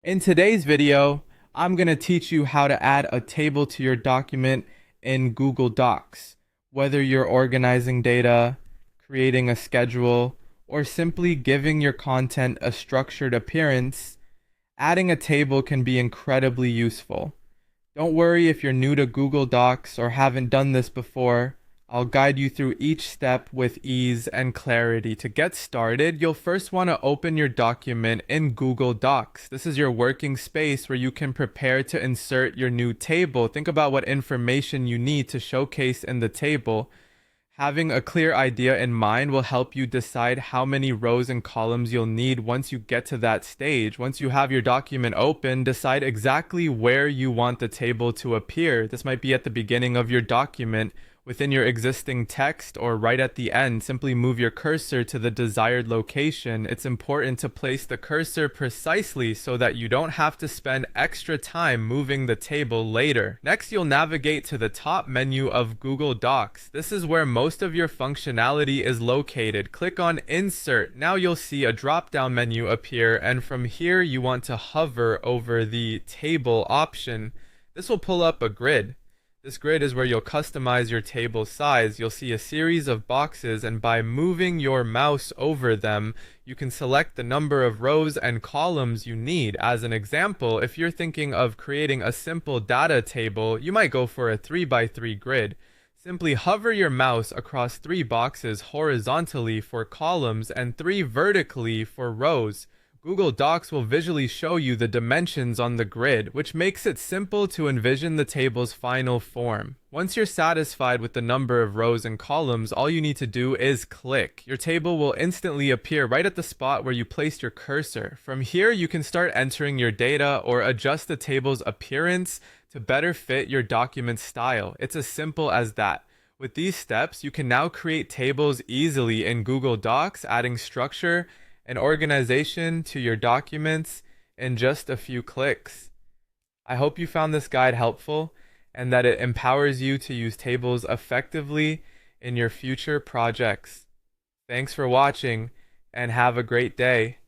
In today's video, I'm going to teach you how to add a table to your document in Google Docs. Whether you're organizing data, creating a schedule, or simply giving your content a structured appearance, adding a table can be incredibly useful. Don't worry if you're new to Google Docs or haven't done this before. I'll guide you through each step with ease and clarity. To get started, you'll first want to open your document in Google Docs. This is your working space where you can prepare to insert your new table. Think about what information you need to showcase in the table. Having a clear idea in mind will help you decide how many rows and columns you'll need once you get to that stage. Once you have your document open, decide exactly where you want the table to appear. This might be at the beginning of your document, within your existing text, or right at the end. Simply move your cursor to the desired location. It's important to place the cursor precisely so that you don't have to spend extra time moving the table later. Next, you'll navigate to the top menu of Google Docs. This is where most of your functionality is located. Click on Insert. Now you'll see a drop-down menu appear, and from here you want to hover over the Table option. This will pull up a grid. This grid is where you'll customize your table size. You'll see a series of boxes, and by moving your mouse over them, you can select the number of rows and columns you need. As an example, if you're thinking of creating a simple data table, you might go for a 3x3 grid. Simply hover your mouse across 3 boxes horizontally for columns and 3 vertically for rows. Google Docs will visually show you the dimensions on the grid, which makes it simple to envision the table's final form. Once you're satisfied with the number of rows and columns, all you need to do is click. Your table will instantly appear right at the spot where you placed your cursor. From here, you can start entering your data or adjust the table's appearance to better fit your document style. It's as simple as that. With these steps, you can now create tables easily in Google Docs, adding structure and organization to your documents in just a few clicks. I hope you found this guide helpful and that it empowers you to use tables effectively in your future projects. Thanks for watching and have a great day.